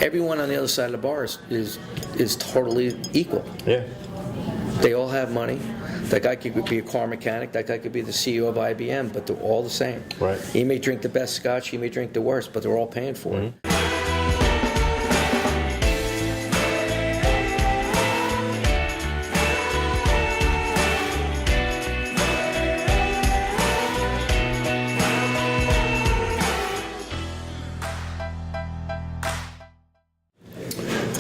everyone on the other side of the bar is totally equal. Yeah. They all have money. That guy could be a car mechanic. That guy could be the CEO of IBM, but they're all the same. Right. He may drink the best scotch. He may drink the worst, but they're all paying for it.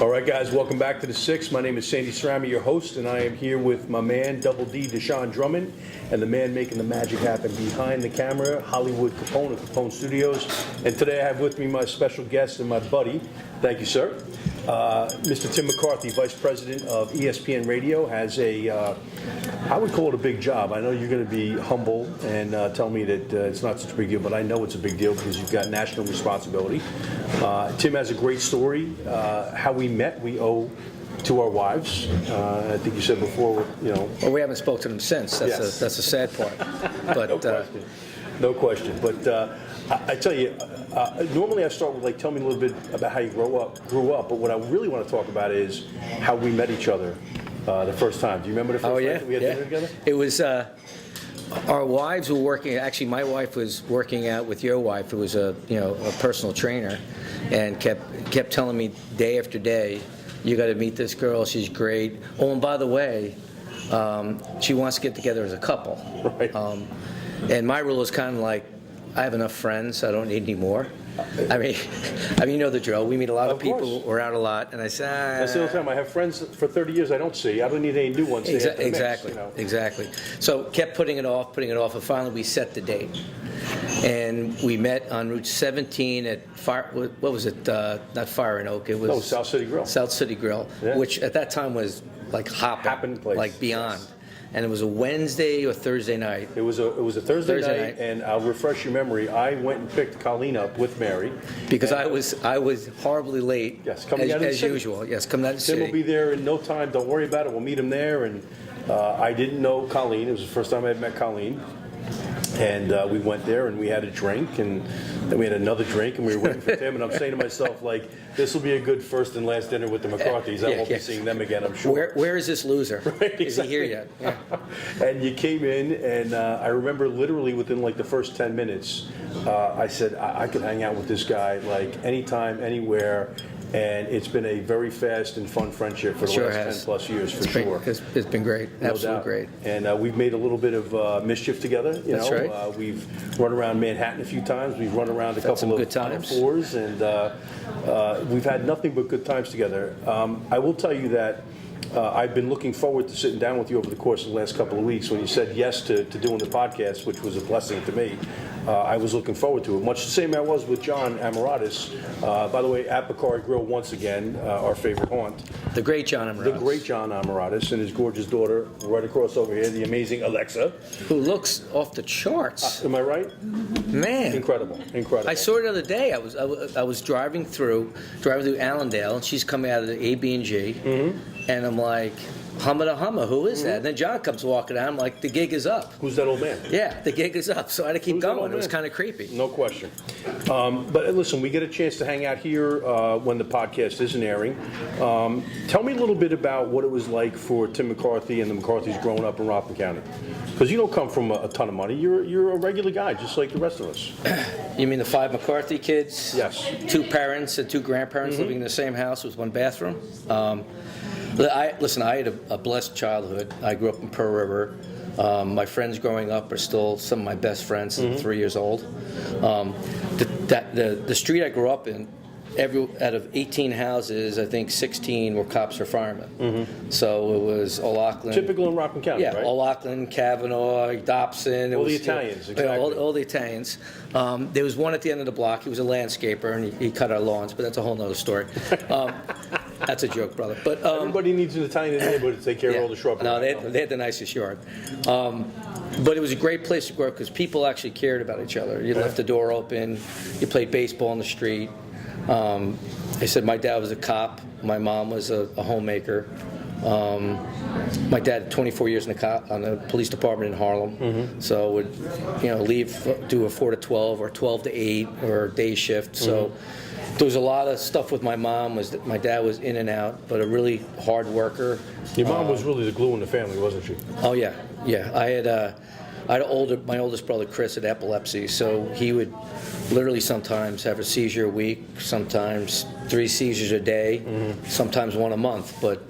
All right, guys, welcome back to The Six. My name is Sandy Cerami, your host, and I am here with my man, Double D, Deshaun Drummond, and the man making the magic happen behind the camera, Hollywood Capone of Capone Studios. And today I have with me my special guest and my buddy. Thank you, sir. Mr. Tim McCarthy, Vice President of ESPN Radio, has I would call it a big job. I know you're going to be humble and tell me that it's not such a big deal, but I know it's a big deal because you've got national responsibility. Tim has a great story. How we met, we owe to our wives. I think you said before, Well, we haven't spoken to them since. That's the sad part. But No question. But I tell you, normally I start with tell me a little bit about how you grew up. But what I really want to talk about is how we met each other the first time. Do you remember the first time that we had dinner together? It was. Our wives were working. Actually, my wife was working out with your wife, who was a personal trainer, and kept telling me day after day, "You got to meet this girl. She's great. Oh, and by the way, she wants to get together as a couple." Right. And my rule is kind of like, I have enough friends, so I don't need any more. I mean, you know the drill. We meet a lot of people. We're out a lot, and I say, That's the whole time. I have friends for 30 years I don't see. I don't need any new ones. Exactly. So kept putting it off, and finally we set the date. And we met on Route 17 at what was it? Not Fire and Oak. It was South City Grill. South City Grill, which at that time was like hopping place, like beyond. Yes. And it was a Wednesday or Thursday night. It was a Thursday night, and I'll refresh your memory. I went and picked Colleen up with Mary because I was horribly late. Yes, coming out of the city. As usual. Yes, coming out of the city. Tim will be there in no time. Don't worry about it. We'll meet him there. And I didn't know Colleen. It was the first time I had met Colleen. And we went there and we had a drink, and then we had another drink, and we were waiting for Tim. And I'm saying to myself, this will be a good first and last dinner with the McCarthys. I won't be seeing them again, I'm sure. Where is this loser? Right, exactly. Is he here yet? Yeah. And you came in, and I remember literally within the first 10 minutes, I said, I could hang out with this guy anytime, anywhere. And it's been a very fast and fun friendship for the last 10 plus years, for sure. It's been great, absolutely great. And we've made a little bit of mischief together. That's right. We've run around Manhattan a few times. We've run around a couple of Final Fours, and we've had nothing but good times together. I will tell you that I've been looking forward to sitting down with you over the course of the last couple of weeks. When you said yes to doing the podcast, which was a blessing to me, I was looking forward to it. Much the same I was with John Amaratis. By the way, at Bacardi Grill once again, our favorite haunt. The great John Amaratis. The great John Amaratis and his gorgeous daughter right across over here, the amazing Alexa. Who looks off the charts. Am I right? Man. Incredible. I saw her the other day. I was driving through Allendale, and she's coming out of the AB&G, and I'm like, humma, who is that? And then John comes walking out. I'm like, the gig is up. Who's that old man? Yeah, the gig is up. So I had to keep going. It was kind of creepy. No question. But listen, we get a chance to hang out here when the podcast isn't airing. Tell me a little bit about what it was like for Tim McCarthy and the McCarthys growing up in Rockland County. Because you don't come from a ton of money. You're a regular guy, just like the rest of us. You mean the 5 McCarthy kids? Yes. 2 parents and 2 grandparents living in the same house with 1 bathroom. I had a blessed childhood. I grew up in Pearl River. My friends growing up are still some of my best friends since 3 years old. The street I grew up in, out of 18 houses, I think 16 were cops or firemen. So it was O'Loughlin. Typical in Rockland County, right? O'Loughlin, Kavanaugh, Dobson. All the Italians, exactly. All the Italians. There was one at the end of the block. He was a landscaper, and he cut our lawns, but that's a whole other story. That's a joke, brother. But everybody needs an Italian in the neighborhood to take care of all the shrubbery. No, they had the nicest yard. But it was a great place to grow up because people actually cared about each other. You left the door open. You played baseball in the street. I said my dad was a cop. My mom was a homemaker. My dad had 24 years on the police department in Harlem. So would leave, do a 4 to 12 or 12 to 8 or day shift. So there was a lot of stuff with my mom. Was that my dad was in and out, but a really hard worker. Your mom was really the glue in the family, wasn't she? Oh yeah, yeah. I had my oldest brother Chris had epilepsy, so he would literally sometimes have a seizure a week, sometimes 3 seizures a day, sometimes 1 a month. But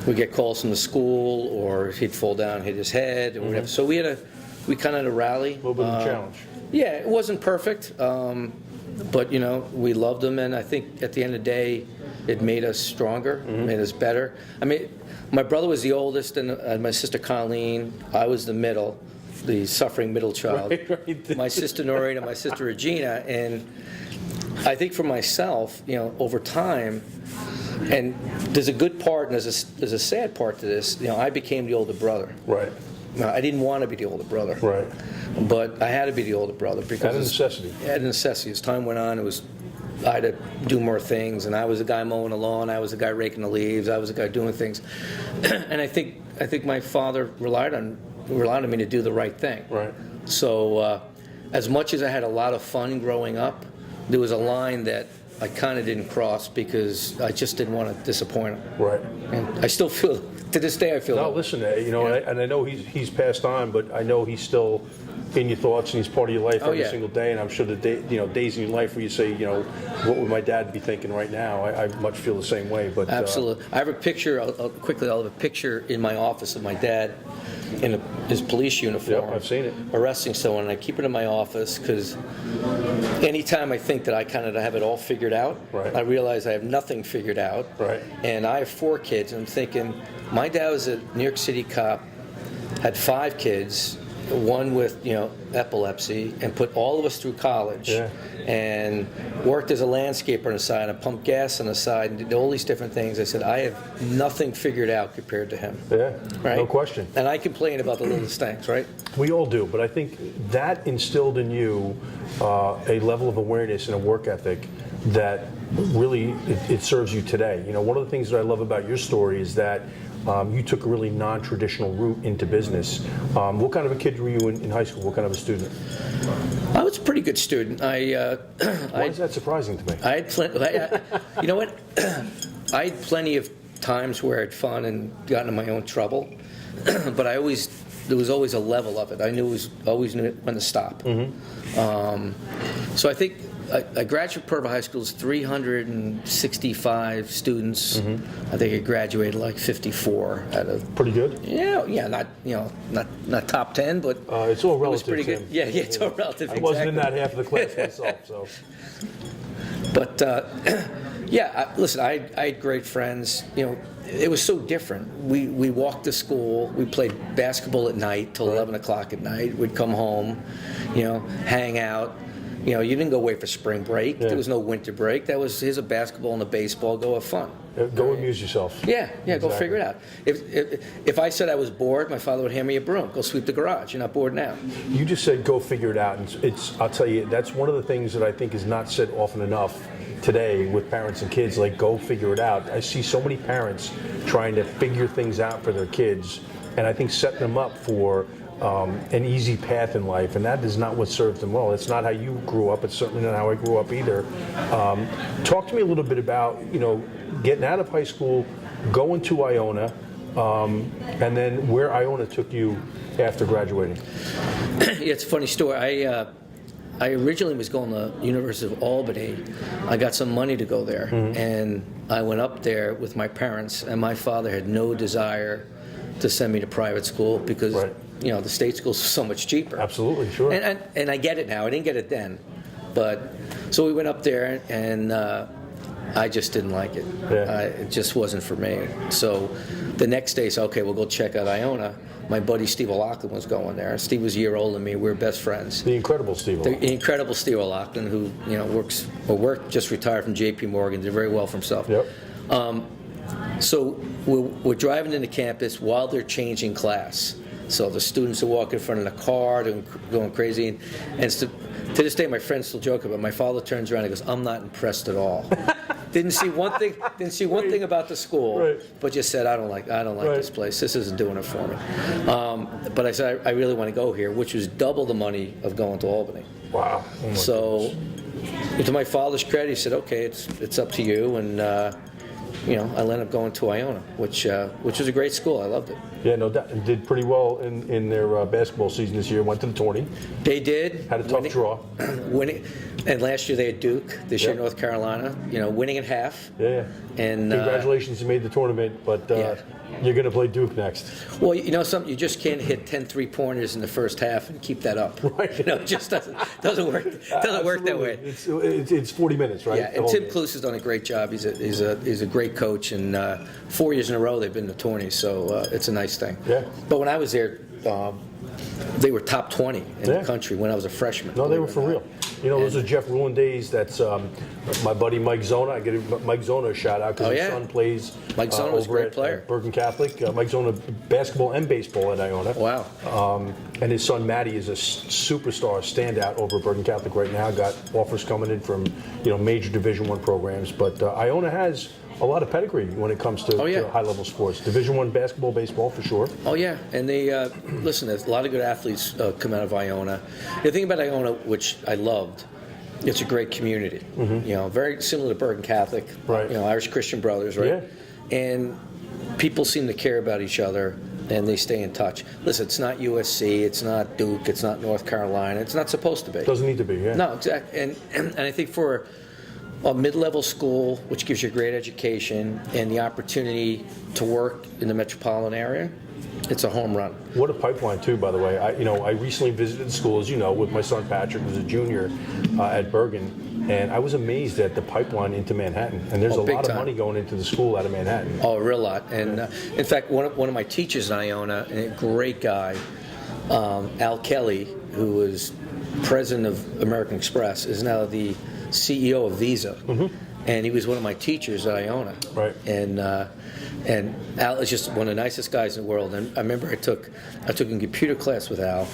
we get calls from the school, or he'd fall down, hit his head, or whatever. So we kind of had a rally. A little bit of a challenge. Yeah, it wasn't perfect, but we loved him, and I think at the end of the day, it made us stronger, made us better. I mean, my brother was the oldest, and my sister Colleen, I was the middle, the suffering middle child. Right. My sister Noreen and my sister Regina, and I think for myself, over time, and there's a good part and there's a sad part to this. I became the older brother. Right. Now, I didn't want to be the older brother. Right. But I had to be the older brother because Out of necessity. Out of necessity. As time went on, I had to do more things, and I was the guy mowing the lawn, I was the guy raking the leaves, I was the guy doing things, and I think my father relied on me to do the right thing. Right. So, as much as I had a lot of fun growing up, there was a line that I kind of didn't cross because I just didn't want to disappoint him. Right. And I still feel, to this day, I feel. No, listen, and I know he's passed on, but I know he's still in your thoughts and he's part of your life every single day. And I'm sure the days in your life where you say, what would my dad be thinking right now? I much feel the same way. But absolutely, I have a picture. I'll have a picture in my office of my dad in his police uniform. Yep, I've seen it. Arresting someone, and I keep it in my office because anytime I think that I kind of have it all figured out, right. I realize I have nothing figured out. Right. And I have 4 kids, and I'm thinking, my dad was a New York City cop, had 5 kids, one with epilepsy, and put all of us through college, and worked as a landscaper on the side, and pumped gas on the side, and did all these different things. I said, I have nothing figured out compared to him. Yeah, right? No question. And I complain about the littlest things, right? We all do, but I think that instilled in you a level of awareness and a work ethic that really it serves you today. One of the things that I love about your story is that you took a really non-traditional route into business. What kind of a kid were you in high school? What kind of a student? I was a pretty good student. Why is that surprising to me? I had plenty. You know what? I had plenty of times where I had fun and got into my own trouble, but there was always a level of it. I always knew when to stop. So I think I graduated Purva High School's 365 students. I think I graduated like 54 out of. Pretty good. Yeah, not top 10, but it's all relative. It was pretty good. Tim. Yeah, it's all relative. I wasn't in that half of the class myself, so. But listen, I had great friends. It was so different. We walked to school. We played basketball at night till 11 o'clock at night. We'd come home, hang out. You didn't go away for spring break. Yeah. There was no winter break. That was, here's a basketball and a baseball. Go have fun. Go amuse yourself. Yeah, exactly. Go figure it out. If I said I was bored, my father would hand me a broom. Go sweep the garage. You're not bored now. You just said go figure it out. And I'll tell you, that's one of the things that I think is not said often enough today with parents and kids, like go figure it out. I see so many parents trying to figure things out for their kids, and I think setting them up for an easy path in life, and that is not what serves them well. It's not how you grew up. It's certainly not how I grew up either. Talk to me a little bit about, getting out of high school, going to Iona, and then where Iona took you after graduating. Yeah, it's a funny story. I originally was going to University of Albany. I got some money to go there, and I went up there with my parents, and my father had no desire to send me to private school because the state schools are so much cheaper. Absolutely, sure. And I get it now. I didn't get it then, but so we went up there, and I just didn't like it. Yeah. It just wasn't for me. So the next day, so okay, we'll go check out Iona. My buddy Steve O'Loughlin was going there. Steve was a year older than me. We were best friends. The incredible Steve O'Loughlin. The incredible Steve O'Loughlin, who worked just retired from J.P. Morgan, did very well for himself. Yep. So we're driving into campus while they're changing class. So the students are walking in front of the car, going crazy, and to this day, my friends still joke about it. My father turns around and goes, "I'm not impressed at all." Didn't see one thing about the school, but just said, I don't like this place. This isn't doing it for me. But I said, I really want to go here, which was double the money of going to Albany. Wow. Oh so goodness. to my father's credit, he said, "Okay, it's up to you." And I ended up going to Iona, which was a great school. I loved it. Yeah, no doubt. And did pretty well in their basketball season this year. Went to the tourney. They did. Had a tough draw. Winning, and last year they had Duke. This year North Carolina. Winning at half. Yeah. And congratulations, you made the tournament, but you're going to play Duke next. Well, something, you just can't hit 10 3-pointers in the first half and keep that up. Right. It just doesn't work. Doesn't work that way. It's 40 minutes, right? Yeah, and Tim Cluse has done a great job. He's a great coach, and 4 years in a row they've been in the tourney, so it's a nice thing. Yeah. But when I was there, they were top 20 in the country when I was a freshman. No, they were for real. Those are Jeff Ruin days. That's my buddy Mike Zona. I give Mike Zona a shout out because his son plays. Mike Zona was a great player. At Bergen Catholic. Mike Zona basketball and baseball at Iona. Wow. And his son Matty is a superstar standout over at Bergen Catholic right now. Got offers coming in from major Division I programs. But Iona has a lot of pedigree when it comes to high-level sports. Division I basketball, baseball for sure. Oh yeah, and they listen. There's a lot of good athletes come out of Iona. The thing about Iona, which I loved, it's a great community. Mm-hmm. Very similar to Bergen Catholic. Right. Irish Christian brothers, right? Yeah. And people seem to care about each other, and they stay in touch. Listen, it's not USC, it's not Duke, it's not North Carolina. It's not supposed to be. Doesn't need to be. Yeah. No, exactly. And I think for a mid-level school, which gives you a great education and the opportunity to work in the metropolitan area, it's a home run. What a pipeline, too, by the way. I recently visited the school, as you know, with my son Patrick, who's a junior at Bergen, and I was amazed at the pipeline into Manhattan. And there's a lot of money going into the school out of Manhattan. Oh, a real lot. And in fact, one of my teachers in Iona, a great guy, Al Kelly, who was president of American Express, is now the CEO of Visa, and he was one of my teachers at Iona. Right. And Al is just one of the nicest guys in the world. And I remember I took a computer class with Al.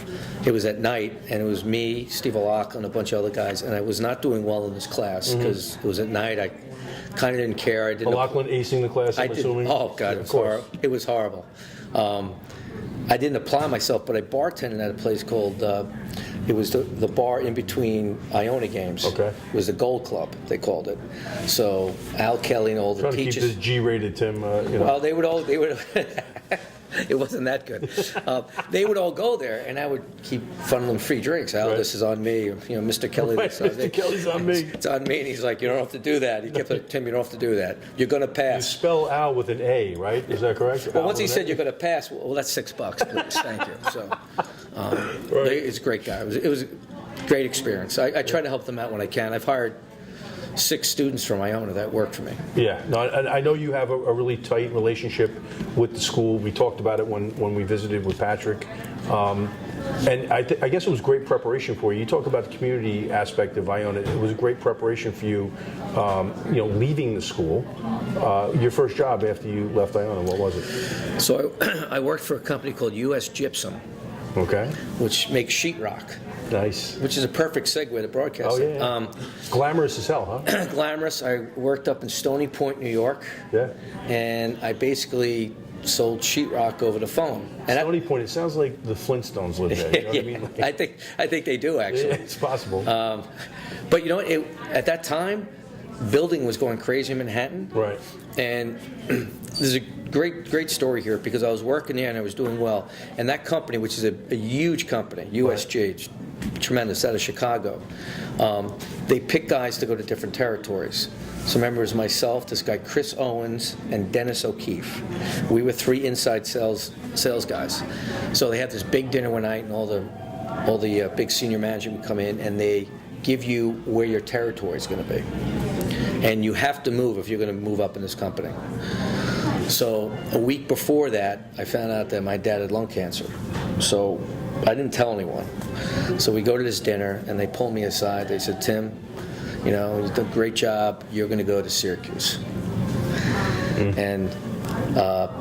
It was at night, and it was me, Steve Alak, and a bunch of other guys. And I was not doing well in this class because it was at night. I kind of didn't care. I didn't. Lachlan acing the class, I'm assuming. Oh God, it was horrible. I didn't apply myself, but I bartended at a place called. It was the bar in between Iona games. Okay. It was the Gold Club, they called it. So Al Kelly and all the Trying teachers. to keep this G-rated, Tim. Well, they would. It wasn't that good. They would all go there, and I would keep funneling free drinks. Al, this is on me. Mr. Kelly, Right, this is on me. Mr. Kelly's on me. It's on me, and he's like, you don't have to do that. He kept saying, Tim, you don't have to do that. You're going to You pass. spell Al with an A, right? Is that correct? Well, Al once he with an said A? you're going to pass, well, that's $6, please. Thank you. So, Right. he's a great guy. It was a great experience. I try to help them out when I can. I've hired 6 students from Iona that work for me. Yeah, no, I know you have a really tight relationship with the school. We talked about it when we visited with Patrick. And I guess it was great preparation for you. You talk about the community aspect of Iona. It was a great preparation for you, leaving the school. Your first job after you left Iona, what was it? So I worked for a company called U.S. Gypsum, Okay. which makes sheetrock, Nice. which is a perfect segue to broadcasting. Oh, yeah. Glamorous as hell, huh? Glamorous. I worked up in Stony Point, New York, Yeah. and I basically sold sheetrock over the phone. And Stony Point, it sounds like the Flintstones live there. You know what I mean? Like, I think they do, actually. yeah, it's possible. But at that time, building was going crazy in Manhattan. Right. And there's a great story here because I was working there and I was doing well. And that company, which is a huge company, USG, tremendous, out of Chicago, they pick guys to go to different territories. So remember, it was myself, this guy Chris Owens, and Dennis O'Keefe. We were 3 inside sales guys. So they had this big dinner one night, and all the big senior management would come in, and they give you where your territory is going to be. And you have to move if you're going to move up in this company. So a week before that, I found out that my dad had lung cancer. So I didn't tell anyone. So we go to this dinner, and they pull me aside. They said, Tim, he's done a great job. You're going to go to Syracuse. And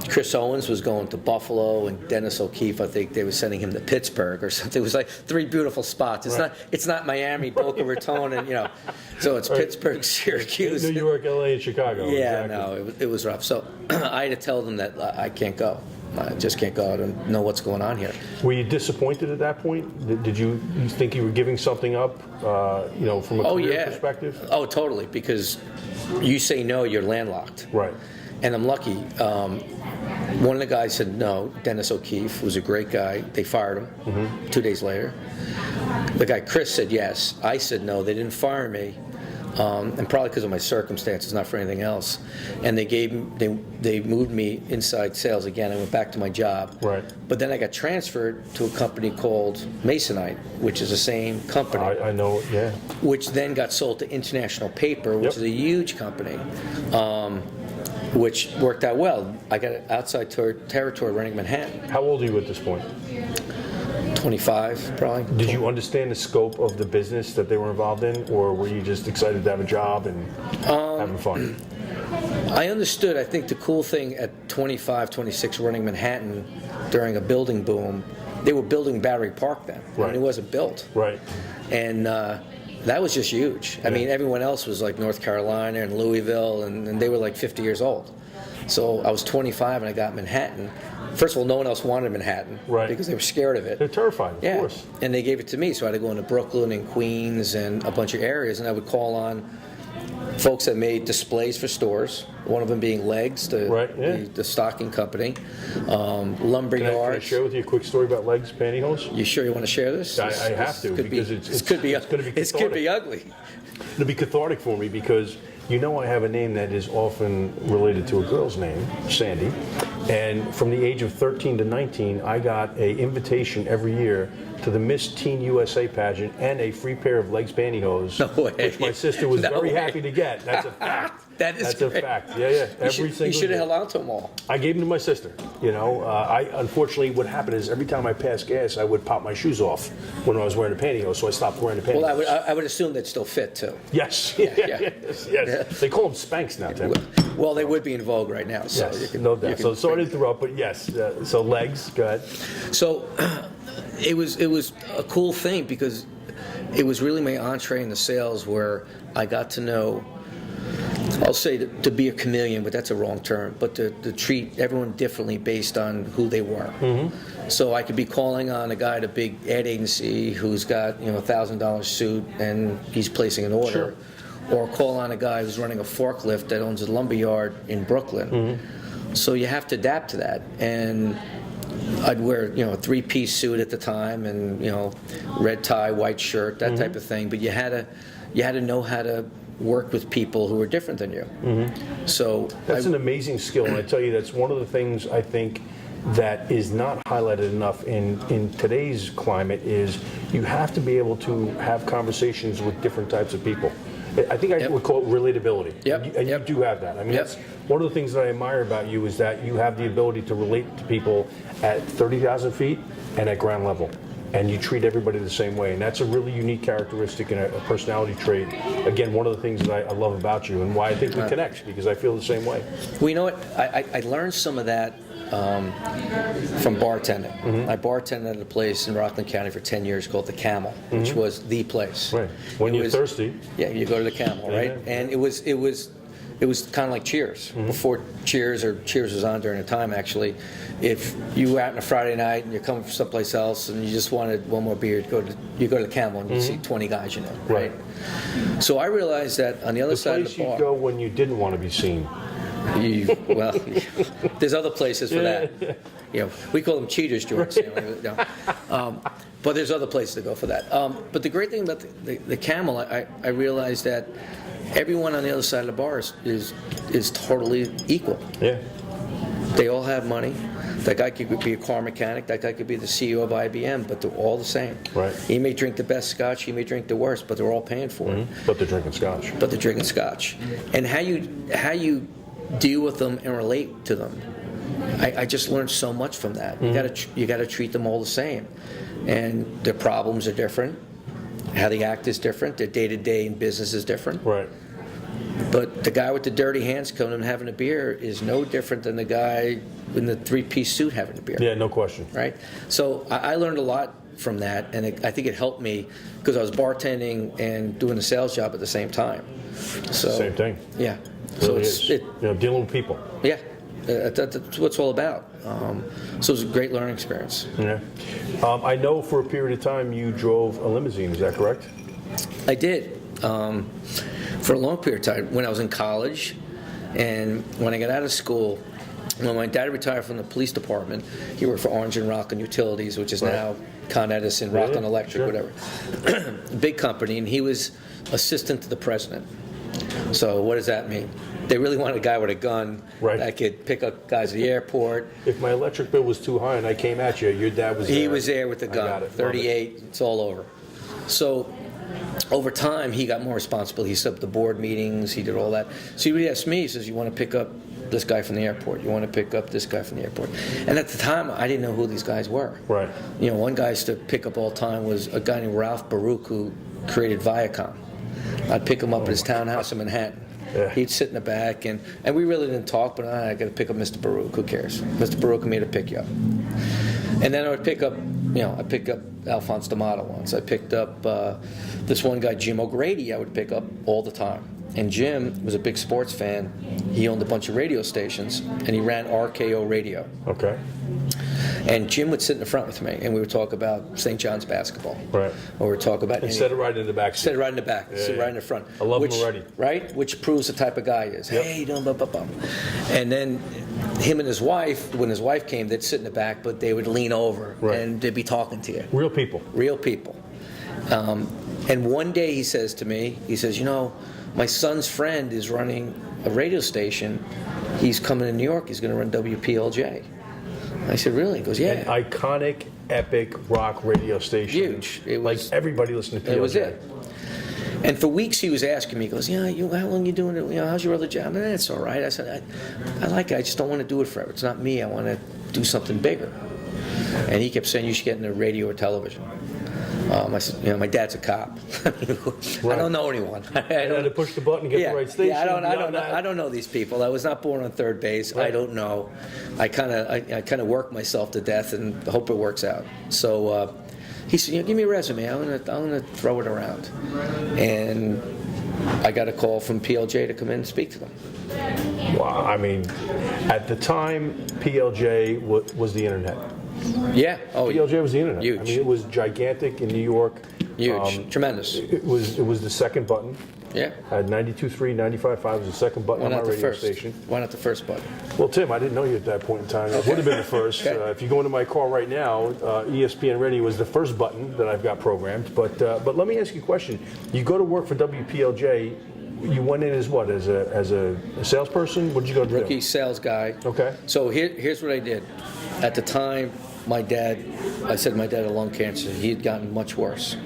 Chris Owens was going to Buffalo, and Dennis O'Keefe, I think they were sending him to Pittsburgh or something. It was like 3 beautiful spots. It's not Miami, Boca Raton, and so it's Pittsburgh, Syracuse, New York, LA, and Chicago. Yeah, exactly. no, it was rough. So I had to tell them that I can't go. I just can't go out and know what's going on here. Were you disappointed at that point? Did you think you were giving something up, from a career perspective? Oh, totally, because you say no, you're landlocked. Right. And I'm lucky. One of the guys said no. Dennis O'Keefe was a great guy. They fired him 2 days later. The guy Chris said yes. I said no. They didn't fire me, and probably because of my circumstances, not for anything else. And they moved me inside sales again. I went back to my job. Right. But then I got transferred to a company called Masonite, which is the same company. I know. Yeah. Which then got sold to International Paper, which is a huge company. Which worked out well. I got outside territory running Manhattan. How old are you at this point? 25, probably. Did you understand the scope of the business that they were involved in, or were you just excited to have a job and having fun? I understood. I think the cool thing at 25, 26, running Manhattan during a building boom, they were building Battery Park then. Right. I mean, it wasn't built. Right. And that was just huge. I mean, everyone else was like North Carolina and Louisville, and they were like 50 years old. So I was 25 and I got Manhattan. First of all, no one else wanted Manhattan because they were scared of it. They're terrified, of course. And they gave it to me, so I had to go into Brooklyn and Queens and a bunch of areas, and I would call on folks that made displays for stores, one of them being Legs, the stocking company, lumberyards. Can I share with you a quick story about Legs pantyhose? You sure you want to share this? I have to, because it could be cathartic. This could be ugly. It'll be cathartic for me because I have a name that is often related to a girl's name, Sandy. And from the age of 13 to 19, I got an invitation every year to the Miss Teen USA pageant and a free pair of Legs pantyhose, which my sister was very happy to get. That's a fact. That's great. a fact. Yeah. You should have held on to them all. I gave them to my sister. I unfortunately, what happened is every time I passed gas, I would pop my shoes off when I was wearing the pantyhose, so I stopped wearing the pantyhose. Well, I would assume they'd still fit too. Yes. Yes. They call them Spanx now, Tim. Well, they would be in vogue right now. So yes, no doubt. So sorry to interrupt, but yes. So Legs, go ahead. So it was a cool thing because it was really my entree into sales where I got to know, I'll say to be a chameleon, but that's a wrong term, but to treat everyone differently based on who they were. Mm-hmm. So I could be calling on a guy at a big ad agency who's got $1,000 suit and he's placing an order, or call on a guy who's running a forklift that owns a lumberyard in Brooklyn. Mm-hmm. So you have to adapt to that. And I'd wear, a three-piece suit at the time, and red tie, white shirt, that type of thing. But you had to know how to work with people who were different than you. Mm-hmm. So that's an amazing skill, and I tell you, that's one of the things I think that is not highlighted enough in today's climate is you have to be able to have conversations with different types of people. I think I would call it relatability. Yep. And you do have that. I mean, that's one of the things that I admire about you is that you have the ability to relate to people at 30,000 feet and at ground level. And you treat everybody the same way. And that's a really unique characteristic and a personality trait. Again, one of the things that I love about you and why I think we connect, because I feel the same way. Well, you know what? I learned some of that from bartending. Mm-hmm. I bartended at a place in Rockland County for 10 years called the Camel, which was the place. Right. When you're thirsty. Yeah, you go to the Camel, right? And it was kind of like Cheers. Mm-hmm. Before Cheers, or Cheers was on during the time actually, if you were out on a Friday night and you're coming from someplace else and you just wanted one more beer, you go to the Camel and you see 20 guys you know, right? So I realized that on the other side of the bar. The place you go when you didn't want to be seen. There's other places for that. We call them cheaters joints. But there's other places to go for that. But the great thing about the Camel, I realized that everyone on the other side of the bar is totally equal. Yeah. They all have money. That guy could be a car mechanic. That guy could be the CEO of IBM, but they're all the same. Right. He may drink the best scotch. He may drink the worst, but they're all paying for it. But they're drinking scotch. And how you deal with them and relate to them. I just learned so much from that. You got to treat them all the same, and their problems are different. How they act is different. Their day-to-day in business is different. Right. But the guy with the dirty hands coming and having a beer is no different than the guy in the three-piece suit having a beer. Yeah, no question. Right. So I learned a lot from that, and I think it helped me because I was bartending and doing the sales job at the same time. So same thing. Yeah. It really is. Dealing with people. Yeah. That's what it's all about. So it was a great learning experience. Yeah. I know for a period of time you drove a limousine. Is that correct? I did. For a long period of time when I was in college, and when I got out of school, when my dad retired from the police department, he worked for Orange and Rockland Utilities, which is now Con Edison, Rockland Electric, whatever. Big company, and he was assistant to the president. So what does that mean? They really wanted a guy with a gun that could pick up guys at the airport. If my electric bill was too high and I came at you, your dad was there. He was there with the gun. 38, it's all over. So over time, he got more responsible. He set up the board meetings. He did all that. So he would ask me, he says, you want to pick up this guy from the airport? You want to pick up this guy from the airport? And at the time, I didn't know who these guys were. Right. You know, one guy I used to pick up all the time was a guy named Ralph Baruch, who created Viacom. I'd pick him up at his townhouse in Manhattan. Yeah. He'd sit in the back, and we really didn't talk, but I got to pick up Mr. Baruch. Who cares? Mr. Baruch made to pick you up. And then I would pick up, I picked up Alphonse D'Amato once. I picked up this one guy, Jim O'Grady, I would pick up all the time. And Jim was a big sports fan. He owned a bunch of radio stations, and he ran RKO Radio. Okay. And Jim would sit in the front with me, and we would talk about St. John's basketball. Right. Or we'd talk about... Instead of riding in the back. Instead of riding in the back. Sit right in the front. I love him already. Right? Which proves the type of guy he is. Yep. Hey, blah, blah, blah, blah. And then him and his wife, when his wife came, they'd sit in the back, but they would lean over, and they'd be talking to you. Real people. Real people. And one day he says to me, he says, my son's friend is running a radio station. He's coming to New York. He's going to run WPLJ. I said, really? He goes, yeah. An iconic, epic rock radio station. Huge. It was, like everybody listened to PLJ. It was it. And for weeks he was asking me, he goes, how long you doing it? How's your other job? It's all right. I said, I like it. I just don't want to do it forever. It's not me. I want to do something bigger. And he kept saying, you should get into radio or television. I said, my dad's a cop. I don't know anyone. I had to push the button and get the right station. Yeah, I don't know these people. I was not born on third base. Right. I don't know. I kind of work myself to death and hope it works out. So he said, give me a resume. I'm gonna throw it around. And I got a call from PLJ to come in and speak to them. Wow. I mean, at the time, PLJ was the internet. Yeah. Oh, PLJ was the internet. Huge. I mean, it was gigantic in New York. Huge. Tremendous. It was the second button. Yeah. I had 92.3, 95.5 was the second button on my radio station. Why not the first button? Well, Tim, I didn't know you at that point in time. It would have been the first. Okay. If you go into my car right now, ESPN Radio was the first button that I've got programmed. But let me ask you a question. You go to work for WPLJ. You went in as what? As a salesperson? What did you go to do? Rookie sales guy. Okay. So here's what I did. At the time, I said my dad had lung cancer. He had gotten much worse.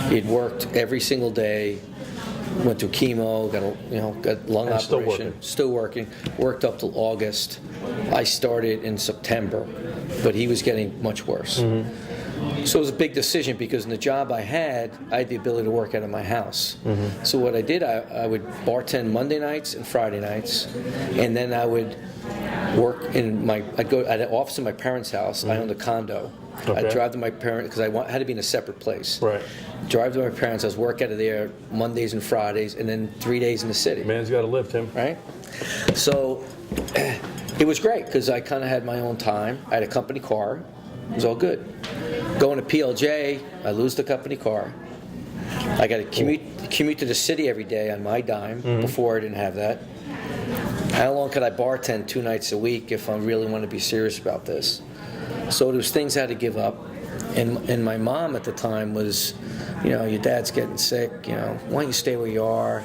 He had worked every single day, went through chemo, got lung operation. Still working. Worked up till August. I started in September, but he was getting much worse. Mm-hmm. So it was a big decision because in the job I had the ability to work out of my house. Mm-hmm. So what I did, I would bartend Monday nights and Friday nights, and then I would work I'd go at an office in my parents' house. Mm-hmm. I owned a condo. Okay. I'd drive to my parents because I had to be in a separate place. Right. Drive to my parents' house, work out of there Mondays and Fridays, and then 3 days in the city. Man's got to live, Tim. Right. So it was great because I kind of had my own time. I had a company car. It was all good. Going to PLJ, I lose the company car. I got to commute to the city every day on my dime. Mm-hmm. Before I didn't have that. How long could I bartend 2 nights a week if I really want to be serious about this? So there was things I had to give up. And my mom at the time was, your dad's getting sick, why don't you stay where you are?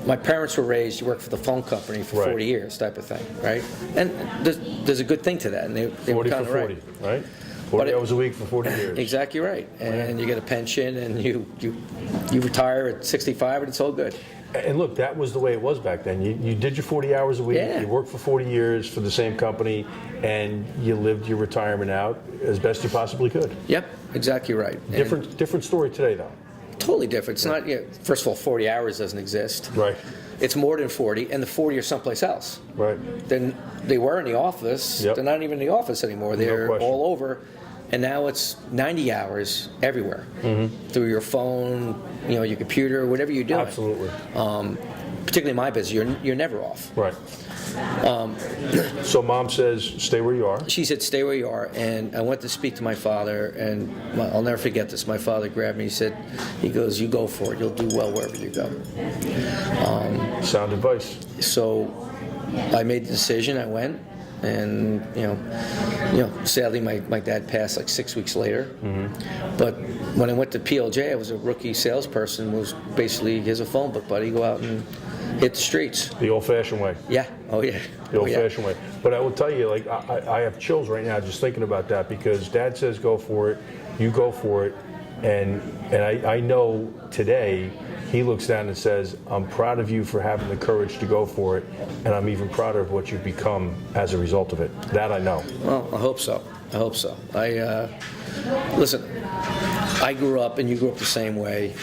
My parents were raised, you work for the phone company for 40 years type of thing, right? And there's a good thing to that. And they were kind of right. 40 hours a week for 40 years. Exactly right. And you get a pension and you retire at 65 and it's all good. And look, that was the way it was back then. You did your 40 hours a week, you worked for 40 years for the same company, and you lived your retirement out as best you possibly could. Yep, exactly right. Different story today, though. Totally different. It's not, first of all, 40 hours doesn't exist. Right. It's more than 40, and the 40 are someplace else. Right. Then they were in the office. Yep. They're not even in the office anymore. They're all over. And now it's 90 hours everywhere, mm-hmm. through your phone, your computer, whatever you're doing. Absolutely. particularly in my business, you're never off. Right. So mom says, stay where you are. She said, stay where you are. And I went to speak to my father, and I'll never forget this. My father grabbed me. He goes, you go for it. You'll do well wherever you go. Sound advice. So I made the decision. I went. And sadly, my dad passed like 6 weeks later. Mm-hmm. But when I went to PLJ, I was a rookie salesperson. Was basically, here's a phone book, buddy. Go out and hit the streets. The old-fashioned way. Yeah. Oh yeah. The old-fashioned way. But I will tell you, like I have chills right now just thinking about that, because Dad says go for it, you go for it, and I know today. He looks down and says, I'm proud of you for having the courage to go for it, and I'm even prouder of what you've become as a result of it. That I know. Well, I hope so. Listen, I grew up, and you grew up the same way,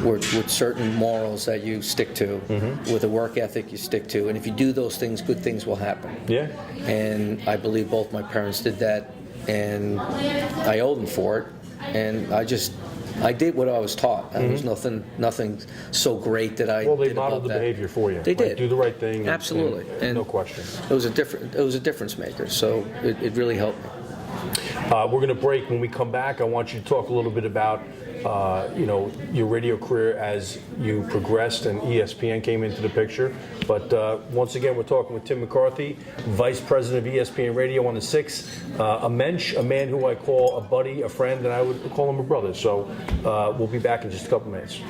with certain morals that you stick to, mm-hmm. with a work ethic you stick to, and if you do those things, good things will happen. Yeah. And I believe both my parents did that, and I owe them for it, and I did what I was taught. Mm-hmm. There was nothing so great that I. Well, they modeled the behavior for you. They did. Do the right thing. Absolutely, and no question. It was a difference maker. So it really helped me. We're going to break. When we come back, I want you to talk a little bit about your radio career as you progressed and ESPN came into the picture. But once again, we're talking with Tim McCarthy, Vice President of ESPN Radio on the 6th. A mensch, a man who I call a buddy, a friend, and I would call him a brother. So we'll be back in just a couple minutes.